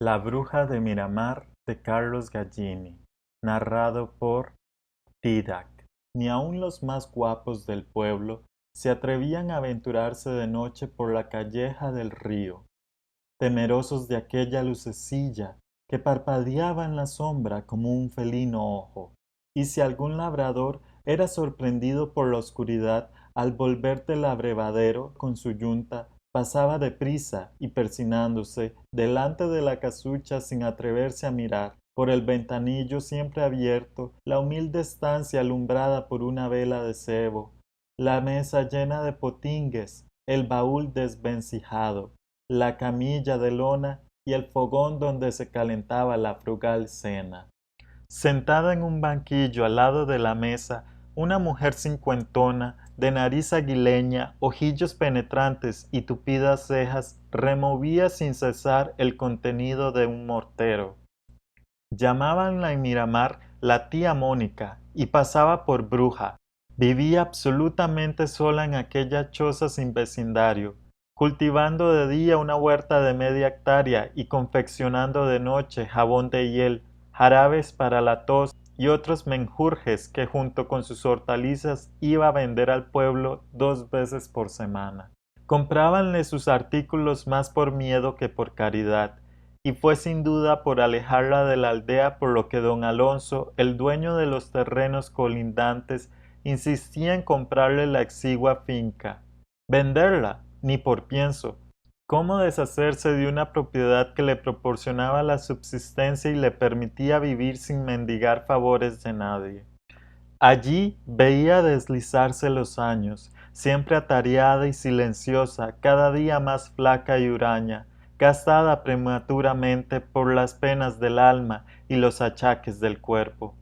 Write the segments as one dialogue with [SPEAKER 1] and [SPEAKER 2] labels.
[SPEAKER 1] La bruja de Miramar de Carlos Gallini, narrado por Didac. Ni aun los más guapos del pueblo se atrevían a aventurarse de noche por la calleja del río, temerosos de aquella lucecilla que parpadeaba en la sombra como un felino ojo, y si algún labrador era sorprendido por la oscuridad al volver del abrevadero con su yunta, pasaba deprisa y persinándose delante de la casucha sin atreverse a mirar, por el ventanillo siempre abierto, la humilde estancia alumbrada por una vela de sebo, la mesa llena de potingues, el baúl desvencijado, la camilla de lona y el fogón donde se calentaba la frugal cena. Sentada en un banquillo al lado de la mesa, una mujer cincuentona, de nariz aguileña, ojillos penetrantes y tupidas cejas, removía sin cesar el contenido de un mortero. Llamábanla en Miramar la tía Mónica y pasaba por bruja. Vivía absolutamente sola en aquella choza sin vecindario, cultivando de día una huerta de media hectárea y confeccionando de noche jabón de hiel, jarabes para la tos y otros menjurjes que junto con sus hortalizas iba a vender al pueblo 2 veces por semana. Comprábanle sus artículos más por miedo que por caridad, y fue sin duda por alejarla de la aldea por lo que don Alonso, el dueño de los terrenos colindantes, insistía en comprarle la exigua finca. Venderla, ni por pienso. ¿Cómo deshacerse de una propiedad que le proporcionaba la subsistencia y le permitía vivir sin mendigar favores de nadie? Allí veía deslizarse los años, siempre atareada y silenciosa, cada día más flaca y huraña, gastada prematuramente por las penas del alma y los achaques del cuerpo.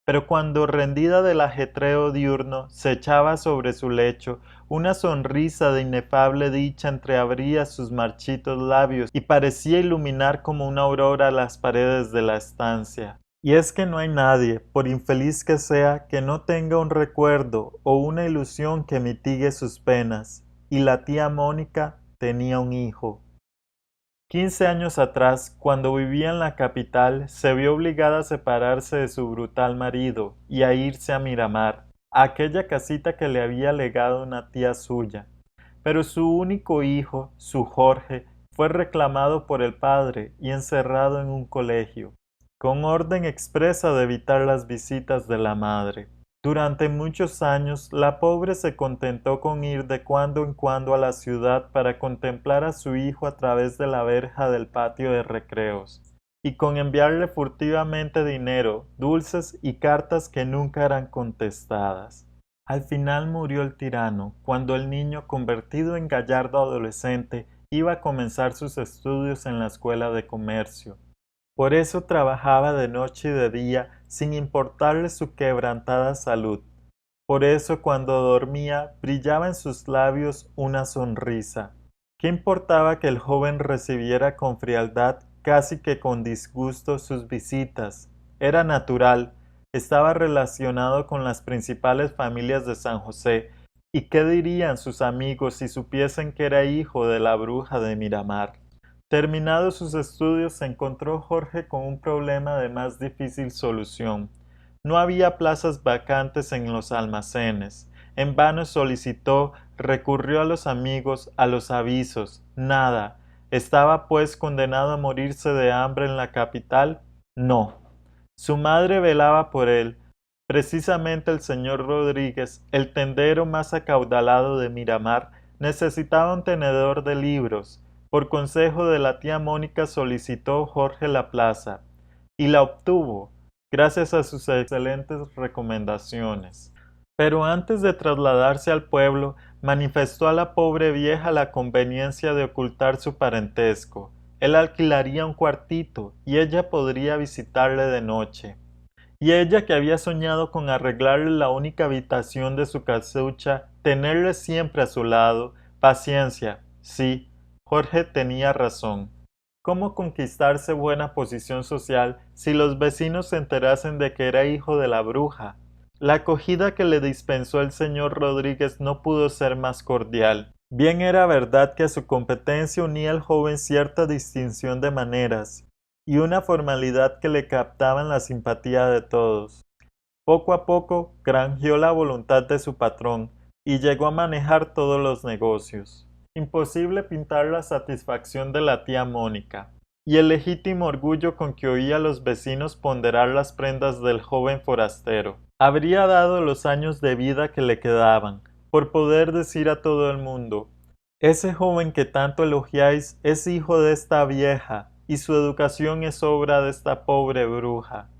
[SPEAKER 1] Pero cuando rendida del ajetreo diurno se echaba sobre su lecho, una sonrisa de inefable dicha entreabría sus marchitos labios y parecía iluminar como una aurora las paredes de la estancia. Y es que no hay nadie, por infeliz que sea, que no tenga un recuerdo o una ilusión que mitigue sus penas, y la tía Mónica tenía un hijo. 15 años atrás, cuando vivía en la capital, se vio obligada a separarse de su brutal marido y a irse a Miramar, a aquella casita que le había legado una tía suya. Pero su único hijo, su Jorge, fue reclamado por el padre y encerrado en un colegio, con orden expresa de evitar las visitas de la madre. Durante muchos años la pobre se contentó con ir de cuando en cuando a la ciudad para contemplar a su hijo a través de la verja del patio de recreos, y con enviarle furtivamente dinero, dulces y cartas que nunca eran contestadas. Al final murió el tirano, cuando el niño, convertido en gallardo adolescente, iba a comenzar sus estudios en la escuela de comercio. Por eso trabajaba de noche y de día sin importarle su quebrantada salud. Por eso cuando dormía brillaba en sus labios una sonrisa. ¿Qué importaba que el joven recibiera con frialdad, casi que con disgusto, sus visitas? Era natural, estaba relacionado con las principales familias de San José, ¿y qué dirían sus amigos si supiesen que era hijo de la bruja de Miramar? Terminados sus estudios se encontró Jorge con un problema de más difícil solución. No había plazas vacantes en los almacenes. En vano solicitó, recurrió a los amigos, a los avisos. Nada. ¿Estaba pues condenado a morirse de hambre en la capital? No. Su madre velaba por él. Precisamente el señor Rodríguez, el tendero más acaudalado de Miramar, necesitaba un tenedor de libros. Por consejo de la tía Mónica solicitó Jorge la plaza, y la obtuvo, gracias a sus excelentes recomendaciones. Pero antes de trasladarse al pueblo, manifestó a la pobre vieja la conveniencia de ocultar su parentesco. Él alquilaría un cuartito, y ella podría visitarle de noche. Y ella, que había soñado con arreglarle la única habitación de su casucha, tenerle siempre a su lado, paciencia, sí, Jorge tenía razón. ¿Cómo conquistarse buena posición social si los vecinos se enterasen de que era hijo de la bruja? La acogida que le dispensó el señor Rodríguez no pudo ser más cordial. Bien era verdad que a su competencia unía al joven cierta distinción de maneras y una formalidad que le captaban la simpatía de todos. Poco a poco granjeó la voluntad de su patrón y llegó a manejar todos los negocios. Imposible pintar la satisfacción de la tía Mónica y el legítimo orgullo con que oía a los vecinos ponderar las prendas del joven forastero. Habría dado los años de vida que le quedaban, por poder decir a todo el mundo: ese joven que tanto elogiáis es hijo de esta vieja, y su educación es obra de esta pobre bruja.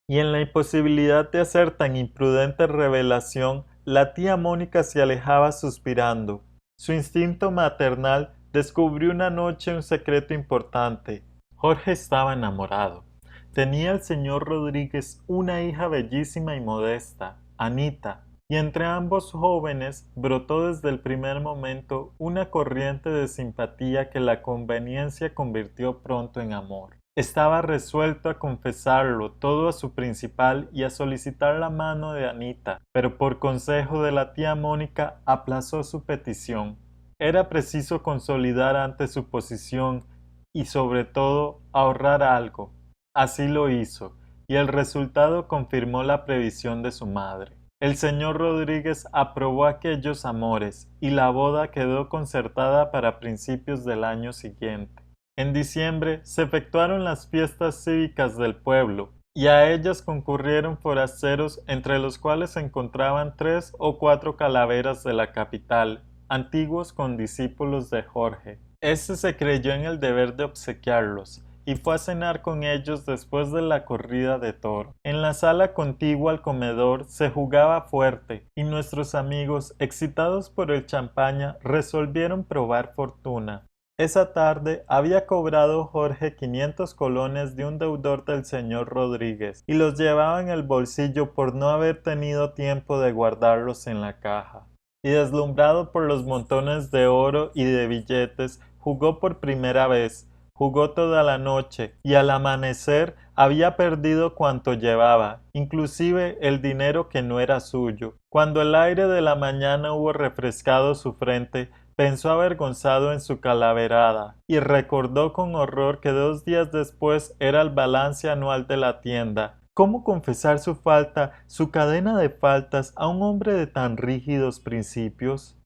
[SPEAKER 1] Y en la imposibilidad de hacer tan imprudente revelación, la tía Mónica se alejaba suspirando. Su instinto maternal descubrió una noche un secreto importante. Jorge estaba enamorado. Tenía el señor Rodríguez una hija bellísima y modesta, Anita, y entre ambos jóvenes brotó desde el primer momento una corriente de simpatía que la conveniencia convirtió pronto en amor. Estaba resuelto a confesarlo todo a su principal y a solicitar la mano de Anita, pero por consejo de la tía Mónica aplazó su petición. Era preciso consolidar antes su posición y sobre todo ahorrar algo. Así lo hizo, y el resultado confirmó la previsión de su madre. El señor Rodríguez aprobó aquellos amores, y la boda quedó concertada para principios del año siguiente. En diciembre se efectuaron las fiestas cívicas del pueblo, y a ellas concurrieron forasteros, entre los cuales se encontraban 3 o 4 calaveras de la capital, antiguos condiscípulos de Jorge. Este se creyó en el deber de obsequiarlos, y fue a cenar con ellos después de la corrida de toro. En la sala contigua al comedor se jugaba fuerte, y nuestros amigos, excitados por el champaña, resolvieron probar fortuna. Esa tarde había cobrado Jorge 500 colones de un deudor del señor Rodríguez, y los llevaba en el bolsillo por no haber tenido tiempo de guardarlos en la caja. Y deslumbrado por los montones de oro y de billetes, jugó por primera vez. Jugó toda la noche, y al amanecer había perdido cuanto llevaba, inclusive el dinero que no era suyo. Cuando el aire de la mañana hubo refrescado su frente, pensó avergonzado en su calaverada, y recordó con horror que 2 días después era el balance anual de la tienda. ¿Cómo confesar su falta, su cadena de faltas, a un hombre de tan rígidos principios?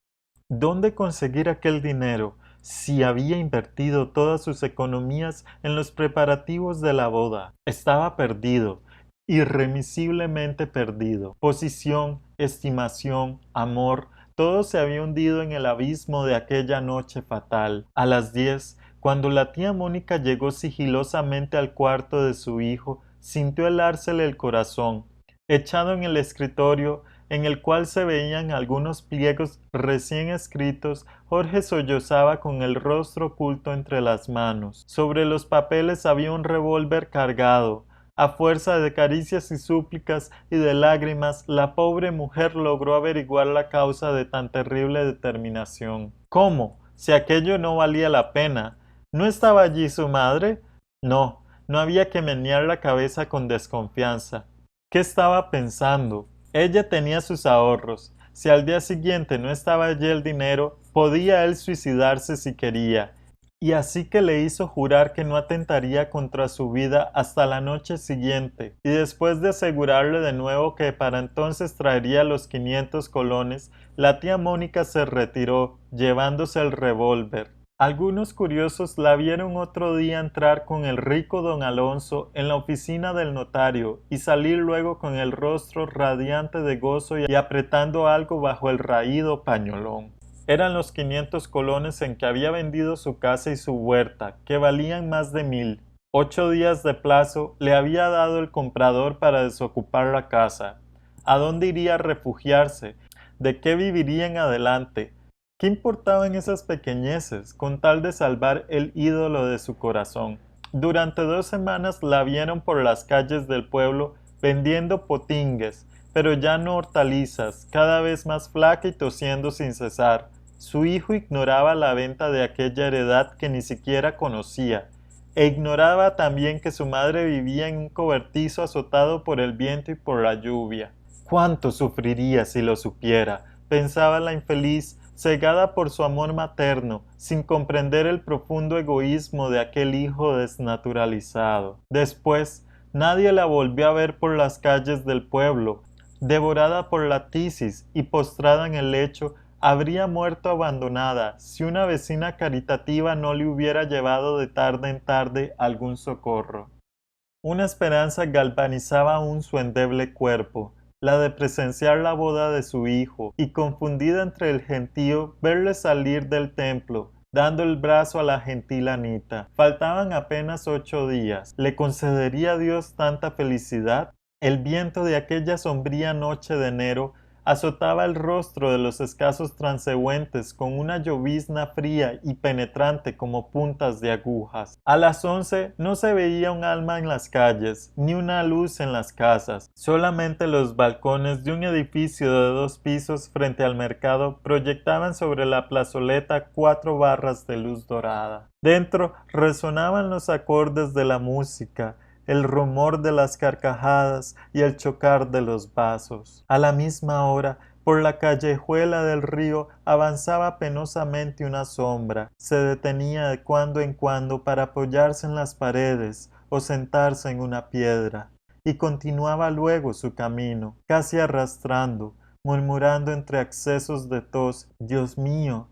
[SPEAKER 1] ¿Dónde conseguir aquel dinero, si había invertido todas sus economías en los preparativos de la boda? Estaba perdido, irremisiblemente perdido. Posición, estimación, amor, todo se había hundido en el abismo de aquella noche fatal. A las 10, cuando la tía Mónica llegó sigilosamente al cuarto de su hijo, sintió helársele el corazón. Echado en el escritorio, en el cual se veían algunos pliegos recién escritos, Jorge sollozaba con el rostro oculto entre las manos. Sobre los papeles había un revólver cargado. A fuerza de caricias y súplicas y de lágrimas, la pobre mujer logró averiguar la causa de tan terrible determinación. ¿Cómo? Si aquello no valía la pena. ¿No estaba allí su madre? No, no había que menear la cabeza con desconfianza. ¿Qué estaba pensando? Ella tenía sus ahorros. Si al día siguiente no estaba allí el dinero, podía él suicidarse si quería, y así que le hizo jurar que no atentaría contra su vida hasta la noche siguiente, y después de asegurarle de nuevo que para entonces traería los 500 colones, la tía Mónica se retiró, llevándose el revólver. Algunos curiosos la vieron otro día entrar con el rico don Alonso en la oficina del notario y salir luego con el rostro radiante de gozo y apretando algo bajo el raído pañolón. Eran los 500 colones en que había vendido su casa y su huerta, que valían más de 1000. 8 días de plazo le había dado el comprador para desocupar la casa. ¿A dónde iría a refugiarse? ¿De qué viviría en adelante? ¿Qué importaban esas pequeñeces con tal de salvar el ídolo de su corazón? Durante 2 semanas la vieron por las calles del pueblo vendiendo potingues, pero ya no hortalizas, cada vez más flaca y tosiendo sin cesar. Su hijo ignoraba la venta de aquella heredad que ni siquiera conocía, e ignoraba también que su madre vivía en un cobertizo azotado por el viento y por la lluvia. ¿Cuánto sufriría si lo supiera?, pensaba la infeliz, cegada por su amor materno, sin comprender el profundo egoísmo de aquel hijo desnaturalizado. Después, nadie la volvió a ver por las calles del pueblo. Devorada por la tisis y postrada en el lecho, habría muerto abandonada si una vecina caritativa no le hubiera llevado de tarde en tarde algún socorro. Una esperanza galvanizaba aún su endeble cuerpo, la de presenciar la boda de su hijo, y confundida entre el gentío, verle salir del templo, dando el brazo a la gentil Anita. Faltaban apenas 8 días. ¿Le concedería Dios tanta felicidad? El viento de aquella sombría noche de enero azotaba el rostro de los escasos transeúntes con una llovizna fría y penetrante como puntas de agujas. A las 11 no se veía un alma en las calles, ni una luz en las casas. Solamente los balcones de un edificio de 2 pisos frente al mercado proyectaban sobre la plazoleta 4 barras de luz dorada. Dentro resonaban los acordes de la música, el rumor de las carcajadas y el chocar de los vasos. A la misma hora, por la callejuela del río avanzaba penosamente una sombra. Se detenía de cuando en cuando para apoyarse en las paredes o sentarse en una piedra, y continuaba luego su camino, casi arrastrando, murmurando entre accesos de tos: «Dios mío,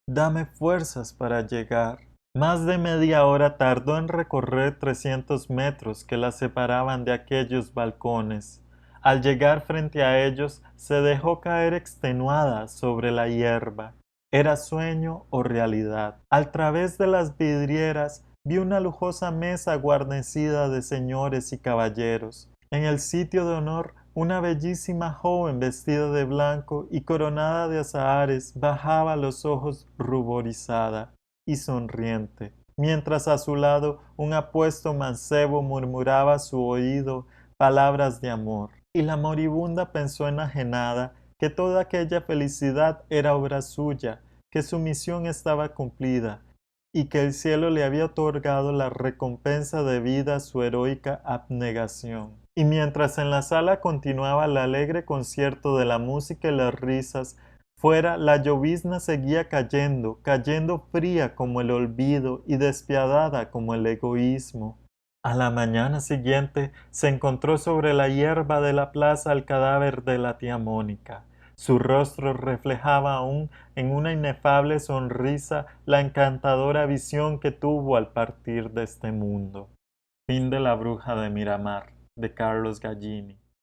[SPEAKER 1] dame fuerzas para llegar». Más de media hora tardó en recorrer 300 metros que la separaban de aquellos balcones. Al llegar frente a ellos, se dejó caer extenuada sobre la hierba. ¿Era sueño o realidad? Al través de las vidrieras vio una lujosa mesa guarnecida de señores y caballeros. En el sitio de honor, una bellísima joven vestida de blanco y coronada de azahares bajaba los ojos ruborizada y sonriente, mientras a su lado un apuesto mancebo murmuraba a su oído palabras de amor. Y la moribunda pensó enajenada que toda aquella felicidad era obra suya, que su misión estaba cumplida, y que el cielo le había otorgado la recompensa debida a su heroica abnegación. Y mientras en la sala continuaba el alegre concierto de la música y las risas, fuera la llovizna seguía cayendo, cayendo fría como el olvido y despiadada como el egoísmo. A la mañana siguiente se encontró sobre la hierba de la plaza el cadáver de la tía Mónica. Su rostro reflejaba aún en una inefable sonrisa la encantadora visión que tuvo al partir de este mundo. Fin de La bruja de Miramar, de Carlos Gallini.